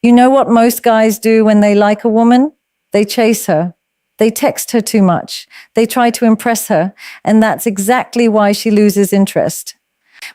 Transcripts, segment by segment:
You know what most guys do when they like a woman? They chase her. They text her too much. They try to impress her. And that's exactly why she loses interest.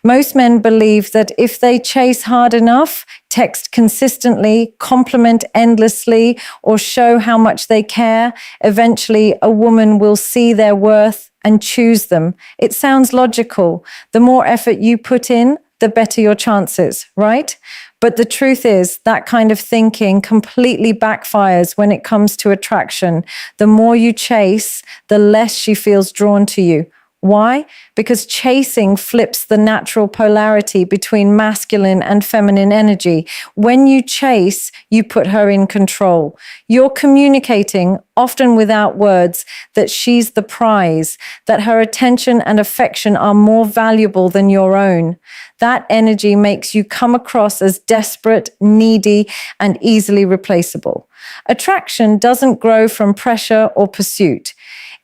Most men believe that if they chase hard enough, text consistently, compliment endlessly, or show how much they care, eventually a woman will see their worth and choose them. It sounds logical. The more effort you put in, the better your chances, right? But the truth is that kind of thinking completely backfires when it comes to attraction. The more you chase, the less she feels drawn to you. Why? Because chasing flips the natural polarity between masculine and feminine energy. When you chase, you put her in control. You're communicating, often without words, that she's the prize, that her attention and affection are more valuable than your own. That energy makes you come across as desperate, needy, and easily replaceable. Attraction doesn't grow from pressure or pursuit.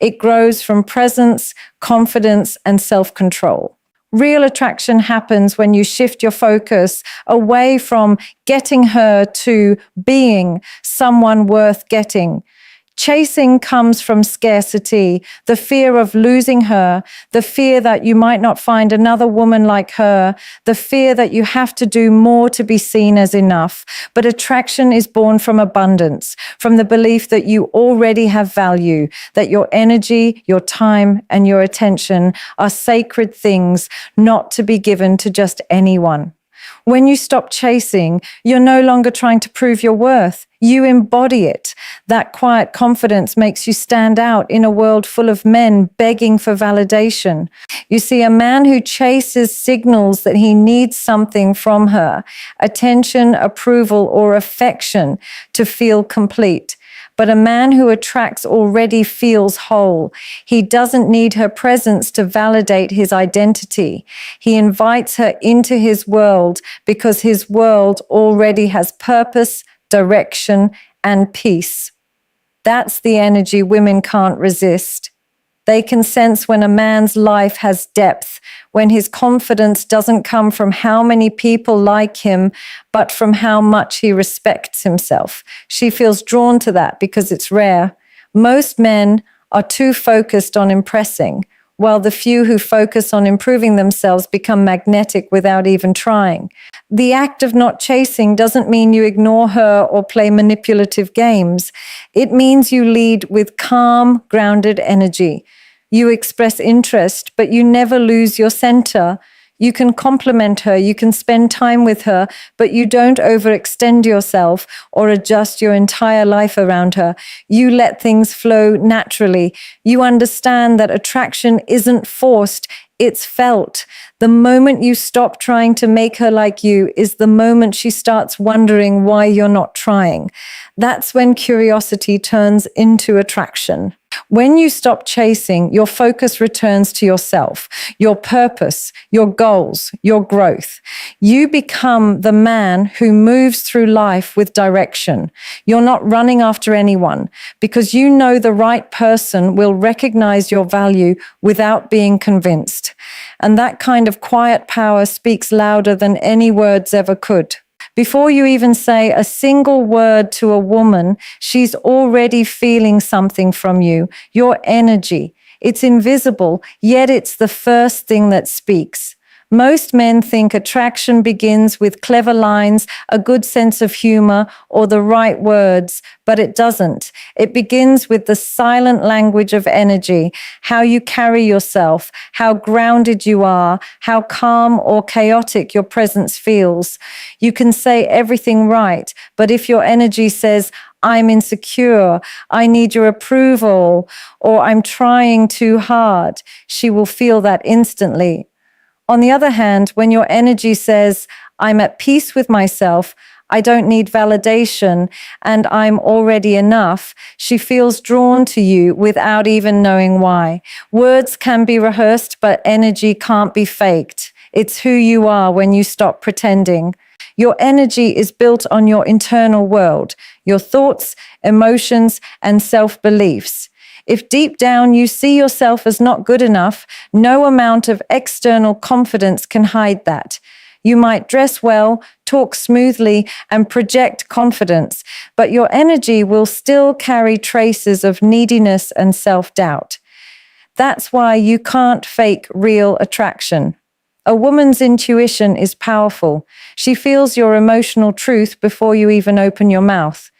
It grows from presence, confidence, and self-control. Real attraction happens when you shift your focus away from getting her to being someone worth getting. Chasing comes from scarcity, the fear of losing her, the fear that you might not find another woman like her, the fear that you have to do more to be seen as enough. But attraction is born from abundance, from the belief that you already have value, that your energy, your time, and your attention are sacred things not to be given to just anyone. When you stop chasing, you're no longer trying to prove your worth. You embody it. That quiet confidence makes you stand out in a world full of men begging for validation. You see, a man who chases signals that he needs something from her, attention, approval, or affection to feel complete. But a man who attracts already feels whole. He doesn't need her presence to validate his identity. He invites her into his world because his world already has purpose, direction, and peace. That's the energy women can't resist. They can sense when a man's life has depth, when his confidence doesn't come from how many people like him, but from how much he respects himself. She feels drawn to that because it's rare. Most men are too focused on impressing, while the few who focus on improving themselves become magnetic without even trying. The act of not chasing doesn't mean you ignore her or play manipulative games. It means you lead with calm, grounded energy. You express interest, but you never lose your center. You can compliment her, you can spend time with her, but you don't overextend yourself or adjust your entire life around her. You let things flow naturally. You understand that attraction isn't forced, it's felt. The moment you stop trying to make her like you is the moment she starts wondering why you're not trying. That's when curiosity turns into attraction. When you stop chasing, your focus returns to yourself, your purpose, your goals, your growth. You become the man who moves through life with direction. You're not running after anyone because you know the right person will recognize your value without being convinced. And that kind of quiet power speaks louder than any words ever could. Before you even say a single word to a woman, she's already feeling something from you, your energy. It's invisible, yet it's the first thing that speaks. Most men think attraction begins with clever lines, a good sense of humor, or the right words, but it doesn't. It begins with the silent language of energy, how you carry yourself, how grounded you are, how calm or chaotic your presence feels. You can say everything right, but if your energy says, I'm insecure, I need your approval, or I'm trying too hard, she will feel that instantly. On the other hand, when your energy says, I'm at peace with myself, I don't need validation, and I'm already enough, she feels drawn to you without even knowing why. Words can be rehearsed, but energy can't be faked. It's who you are when you stop pretending. Your energy is built on your internal world, your thoughts, emotions, and self-beliefs. If deep down you see yourself as not good enough, no amount of external confidence can hide that. You might dress well, talk smoothly, and project confidence, but your energy will still carry traces of neediness and self-doubt. That's why you can't fake real attraction. A woman's intuition is powerful. She feels your emotional truth before you even open your mouth.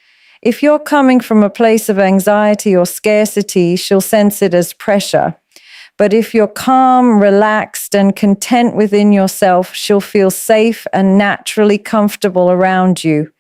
If you're coming from a place of anxiety or scarcity, she'll sense it as pressure. But if you're calm, relaxed, and content within yourself, she'll feel safe and naturally comfortable around you.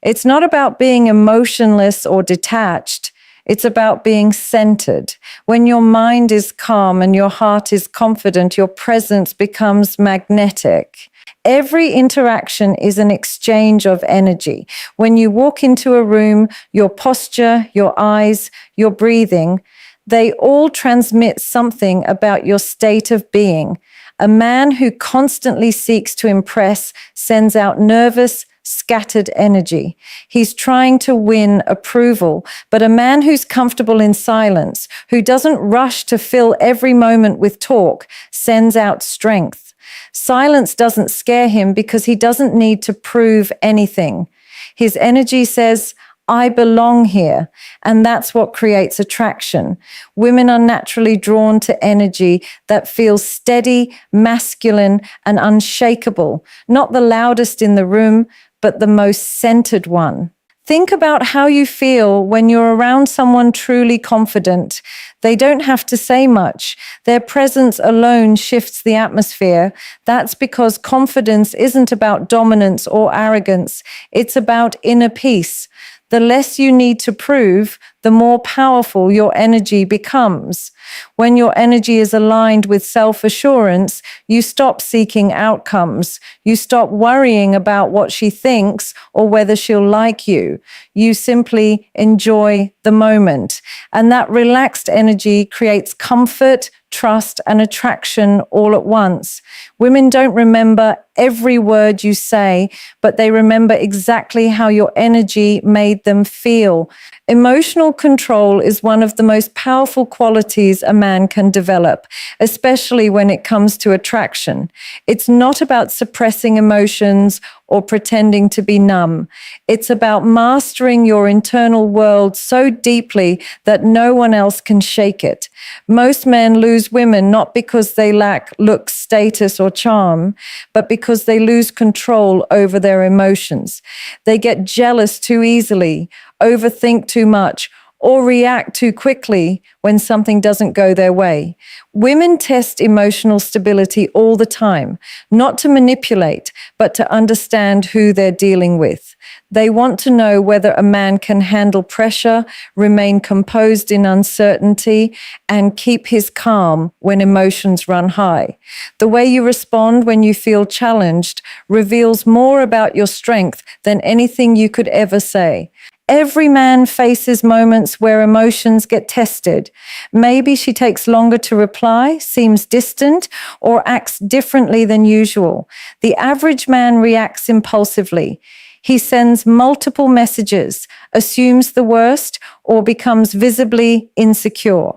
It's not about being emotionless or detached. It's about being centered. When your mind is calm and your heart is confident, your presence becomes magnetic. Every interaction is an exchange of energy. When you walk into a room, your posture, your eyes, your breathing, they all transmit something about your state of being. A man who constantly seeks to impress sends out nervous, scattered energy. He's trying to win approval, but a man who's comfortable in silence, who doesn't rush to fill every moment with talk, sends out strength. Silence doesn't scare him because he doesn't need to prove anything. His energy says, I belong here. And that's what creates attraction. Women are naturally drawn to energy that feels steady, masculine, and unshakable. Not the loudest in the room, but the most centered one. Think about how you feel when you're around someone truly confident. They don't have to say much. Their presence alone shifts the atmosphere. That's because confidence isn't about dominance or arrogance. It's about inner peace. The less you need to prove, the more powerful your energy becomes. When your energy is aligned with self-assurance, you stop seeking outcomes. You stop worrying about what she thinks or whether she'll like you. You simply enjoy the moment. And that relaxed energy creates comfort, trust, and attraction all at once. Women don't remember every word you say, but they remember exactly how your energy made them feel. Emotional control is one of the most powerful qualities a man can develop, especially when it comes to attraction. It's not about suppressing emotions or pretending to be numb. It's about mastering your internal world so deeply that no one else can shake it. Most men lose women not because they lack looks, status, or charm, but because they lose control over their emotions. They get jealous too easily, overthink too much, or react too quickly when something doesn't go their way. Women test emotional stability all the time, not to manipulate, but to understand who they're dealing with. They want to know whether a man can handle pressure, remain composed in uncertainty, and keep his calm when emotions run high. The way you respond when you feel challenged reveals more about your strength than anything you could ever say. Every man faces moments where emotions get tested. Maybe she takes longer to reply, seems distant, or acts differently than usual. The average man reacts impulsively. He sends multiple messages, assumes the worst, or becomes visibly insecure.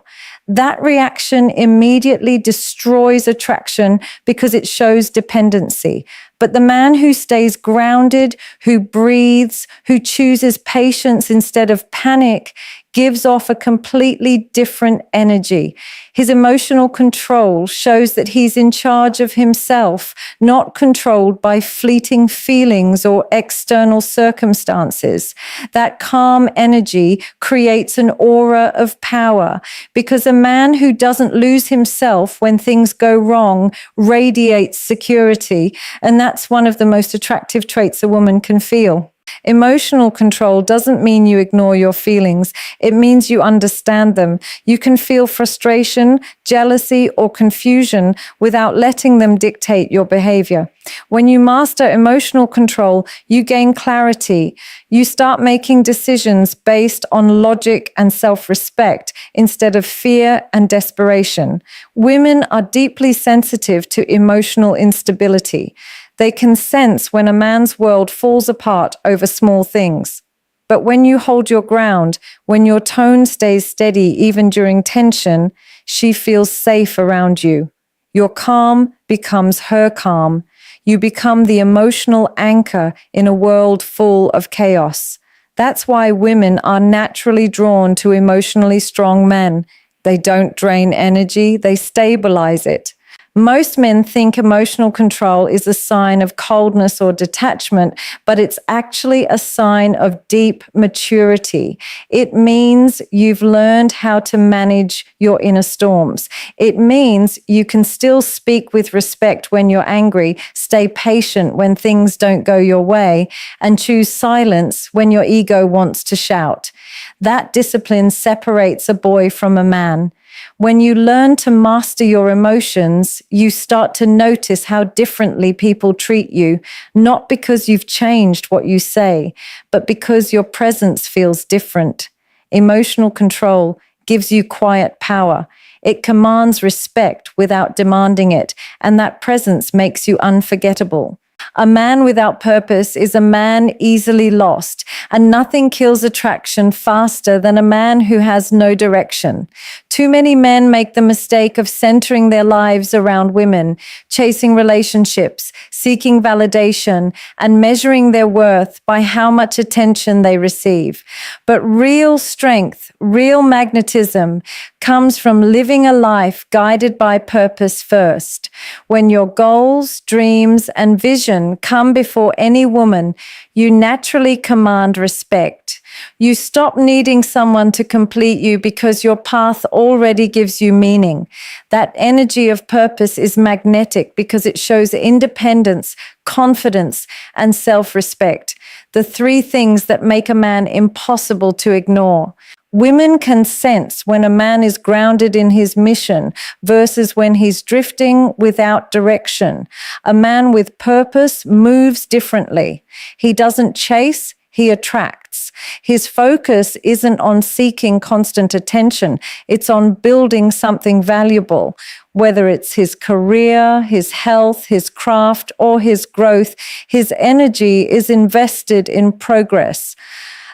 That reaction immediately destroys attraction because it shows dependency. But the man who stays grounded, who breathes, who chooses patience instead of panic, gives off a completely different energy. His emotional control shows that he's in charge of himself, not controlled by fleeting feelings or external circumstances. That calm energy creates an aura of power because a man who doesn't lose himself when things go wrong radiates security, and that's one of the most attractive traits a woman can feel. Emotional control doesn't mean you ignore your feelings. It means you understand them. You can feel frustration, jealousy, or confusion without letting them dictate your behavior. When you master emotional control, you gain clarity. You start making decisions based on logic and self-respect instead of fear and desperation. Women are deeply sensitive to emotional instability. They can sense when a man's world falls apart over small things. But when you hold your ground, when your tone stays steady even during tension, she feels safe around you. Your calm becomes her calm. You become the emotional anchor in a world full of chaos. That's why women are naturally drawn to emotionally strong men. They don't drain energy, they stabilize it. Most men think emotional control is a sign of coldness or detachment, but it's actually a sign of deep maturity. It means you've learned how to manage your inner storms. It means you can still speak with respect when you're angry, stay patient when things don't go your way, and choose silence when your ego wants to shout. That discipline separates a boy from a man. When you learn to master your emotions, you start to notice how differently people treat you, not because you've changed what you say, but because your presence feels different. Emotional control gives you quiet power. It commands respect without demanding it, and that presence makes you unforgettable. A man without purpose is a man easily lost, and nothing kills attraction faster than a man who has no direction. Too many men make the mistake of centering their lives around women, chasing relationships, seeking validation, and measuring their worth by how much attention they receive. But real strength, real magnetism comes from living a life guided by purpose first. When your goals, dreams, and vision come before any woman, you naturally command respect. You stop needing someone to complete you because your path already gives you meaning. That energy of purpose is magnetic because it shows independence, confidence, and self-respect. The three things that make a man impossible to ignore. Women can sense when a man is grounded in his mission versus when he's drifting without direction. A man with purpose moves differently. He doesn't chase, he attracts. His focus isn't on seeking constant attention. It's on building something valuable. Whether it's his career, his health, his craft, or his growth, his energy is invested in progress.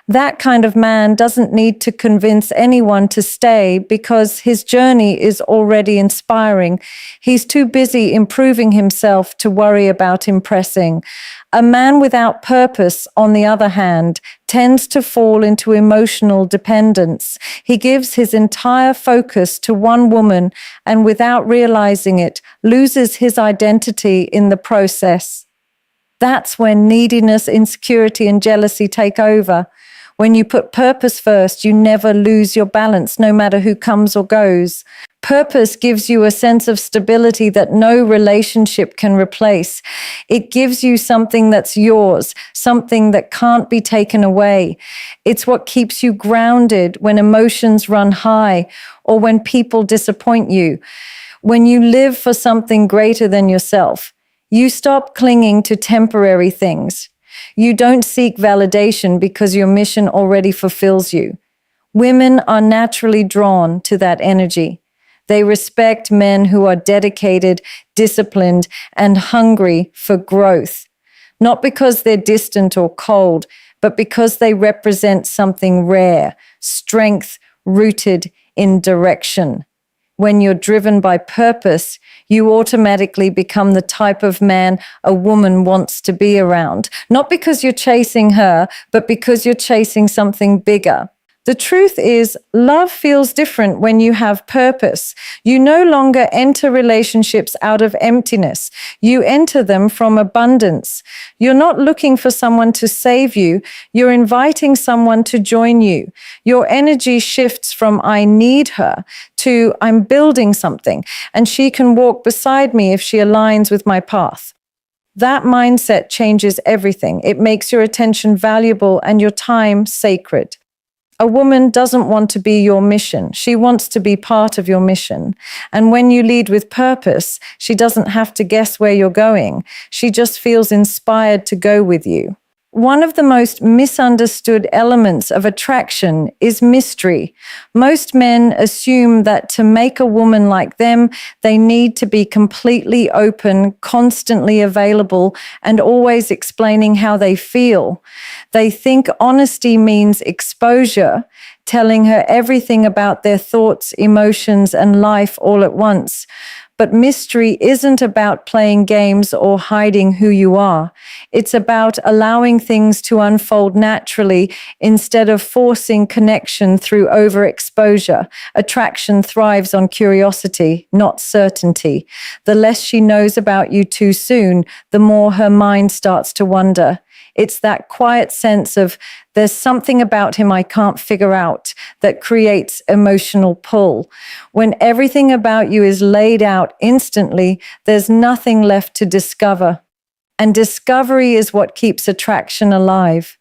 That kind of man doesn't need to convince anyone to stay because his journey is already inspiring. He's too busy improving himself to worry about impressing. A man without purpose, on the other hand, tends to fall into emotional dependence. He gives his entire focus to one woman and without realizing it, loses his identity in the process. That's when neediness, insecurity, and jealousy take over. When you put purpose first, you never lose your balance, no matter who comes or goes. Purpose gives you a sense of stability that no relationship can replace. It gives you something that's yours, something that can't be taken away. It's what keeps you grounded when emotions run high or when people disappoint you. When you live for something greater than yourself, you stop clinging to temporary things. You don't seek validation because your mission already fulfills you. Women are naturally drawn to that energy. They respect men who are dedicated, disciplined, and hungry for growth. Not because they're distant or cold, but because they represent something rare, strength rooted in direction. When you're driven by purpose, you automatically become the type of man a woman wants to be around. Not because you're chasing her, but because you're chasing something bigger. The truth is, love feels different when you have purpose. You no longer enter relationships out of emptiness. You enter them from abundance. You're not looking for someone to save you. You're inviting someone to join you. Your energy shifts from I need her to I'm building something, and she can walk beside me if she aligns with my path. That mindset changes everything. It makes your attention valuable and your time sacred. A woman doesn't want to be your mission. She wants to be part of your mission. And when you lead with purpose, she doesn't have to guess where you're going. She just feels inspired to go with you. One of the most misunderstood elements of attraction is mystery. Most men assume that to make a woman like them, they need to be completely open, constantly available, and always explaining how they feel. They think honesty means exposure, telling her everything about their thoughts, emotions, and life all at once. But mystery isn't about playing games or hiding who you are. It's about allowing things to unfold naturally instead of forcing connection through overexposure. Attraction thrives on curiosity, not certainty. The less she knows about you too soon, the more her mind starts to wonder. It's that quiet sense of there's something about him I can't figure out that creates emotional pull. When everything about you is laid out instantly, there's nothing left to discover. And discovery is what keeps attraction alive.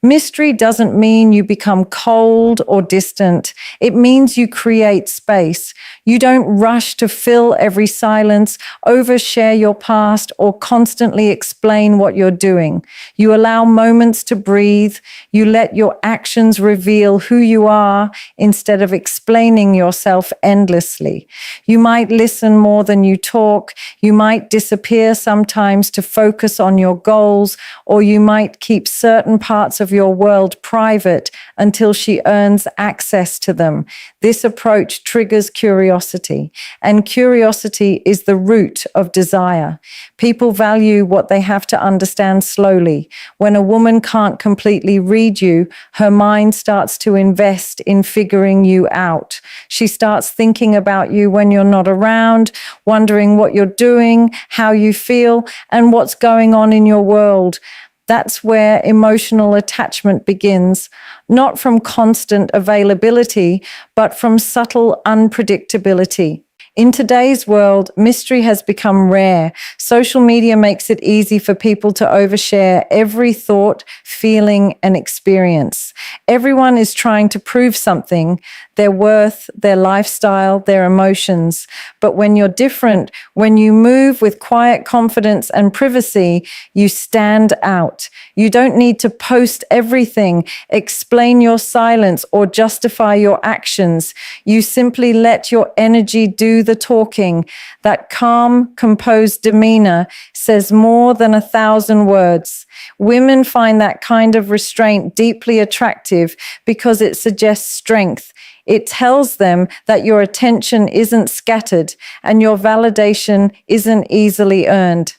Mystery doesn't mean you become cold or distant. It means you create space. You don't rush to fill every silence, overshare your past, or constantly explain what you're doing. You allow moments to breathe. You let your actions reveal who you are instead of explaining yourself endlessly. You might listen more than you talk. You might disappear sometimes to focus on your goals, or you might keep certain parts of your world private until she earns access to them. This approach triggers curiosity, and curiosity is the root of desire. People value what they have to understand slowly. When a woman can't completely read you, her mind starts to invest in figuring you out. She starts thinking about you when you're not around, wondering what you're doing, how you feel, and what's going on in your world. That's where emotional attachment begins, not from constant availability, but from subtle unpredictability. In today's world, mystery has become rare. Social media makes it easy for people to overshare every thought, feeling, and experience. Everyone is trying to prove something, their worth, their lifestyle, their emotions. But when you're different, when you move with quiet confidence and privacy, you stand out. You don't need to post everything, explain your silence, or justify your actions. You simply let your energy do the talking. That calm, composed demeanor says more than 1,000 words. Women find that kind of restraint deeply attractive because it suggests strength. It tells them that your attention isn't scattered and your validation isn't easily earned.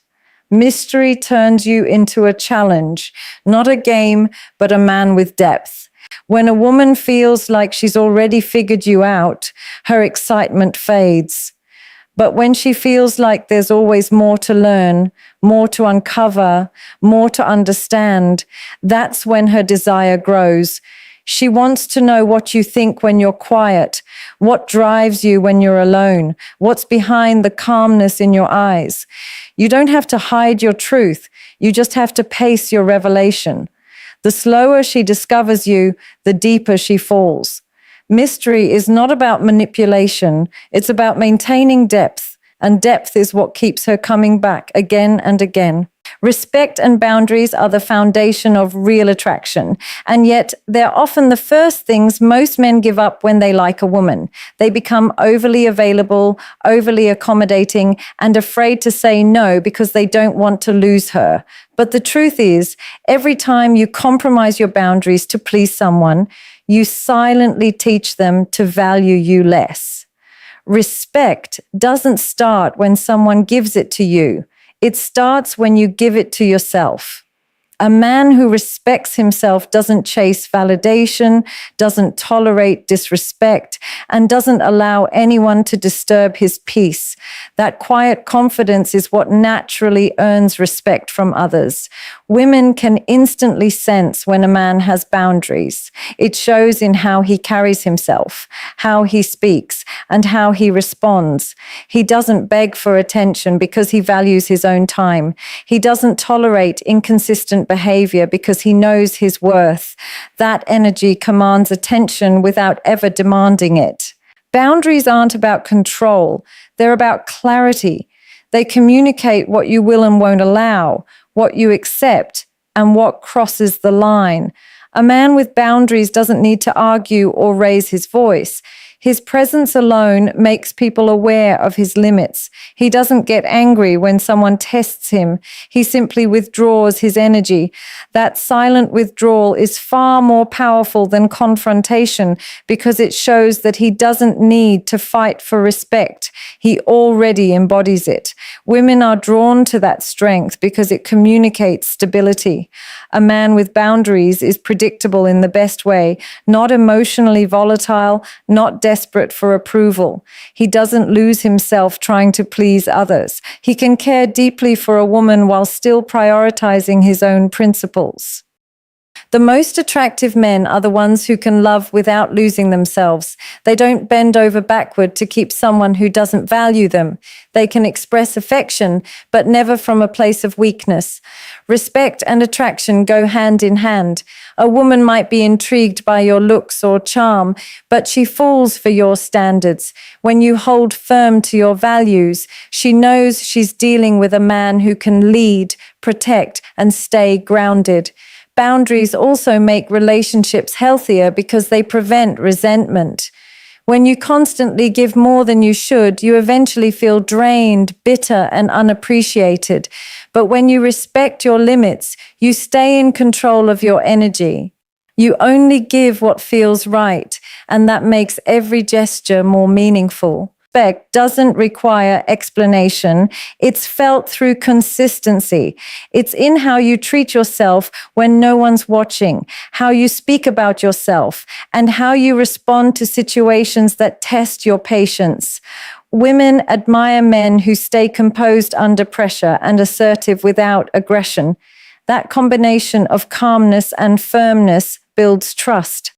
Mystery turns you into a challenge, not a game, but a man with depth. When a woman feels like she's already figured you out, her excitement fades. But when she feels like there's always more to learn, more to uncover, more to understand, that's when her desire grows. She wants to know what you think when you're quiet, what drives you when you're alone, what's behind the calmness in your eyes. You don't have to hide your truth. You just have to pace your revelation. The slower she discovers you, the deeper she falls. Mystery is not about manipulation. It's about maintaining depth, and depth is what keeps her coming back again and again. Respect and boundaries are the foundation of real attraction, and yet they're often the first things most men give up when they like a woman. They become overly available, overly accommodating, and afraid to say no because they don't want to lose her. But the truth is, every time you compromise your boundaries to please someone, you silently teach them to value you less. Respect doesn't start when someone gives it to you. It starts when you give it to yourself. A man who respects himself doesn't chase validation, doesn't tolerate disrespect, and doesn't allow anyone to disturb his peace. That quiet confidence is what naturally earns respect from others. Women can instantly sense when a man has boundaries. It shows in how he carries himself, how he speaks, and how he responds. He doesn't beg for attention because he values his own time. He doesn't tolerate inconsistent behavior because he knows his worth. That energy commands attention without ever demanding it. Boundaries aren't about control. They're about clarity. They communicate what you will and won't allow, what you accept, and what crosses the line. A man with boundaries doesn't need to argue or raise his voice. His presence alone makes people aware of his limits. He doesn't get angry when someone tests him. He simply withdraws his energy. That silent withdrawal is far more powerful than confrontation because it shows that he doesn't need to fight for respect. He already embodies it. Women are drawn to that strength because it communicates stability. A man with boundaries is predictable in the best way, not emotionally volatile, not desperate for approval. He doesn't lose himself trying to please others. He can care deeply for a woman while still prioritizing his own principles. The most attractive men are the ones who can love without losing themselves. They don't bend over backward to keep someone who doesn't value them. They can express affection, but never from a place of weakness. Respect and attraction go hand in hand. A woman might be intrigued by your looks or charm, but she falls for your standards. When you hold firm to your values, she knows she's dealing with a man who can lead, protect, and stay grounded. Boundaries also make relationships healthier because they prevent resentment. When you constantly give more than you should, you eventually feel drained, bitter, and unappreciated. But when you respect your limits, you stay in control of your energy. You only give what feels right, and that makes every gesture more meaningful. Respect doesn't require explanation. It's felt through consistency. It's in how you treat yourself when no one's watching, how you speak about yourself, and how you respond to situations that test your patience. Women admire men who stay composed under pressure and assertive without aggression. That combination of calmness and firmness builds trust.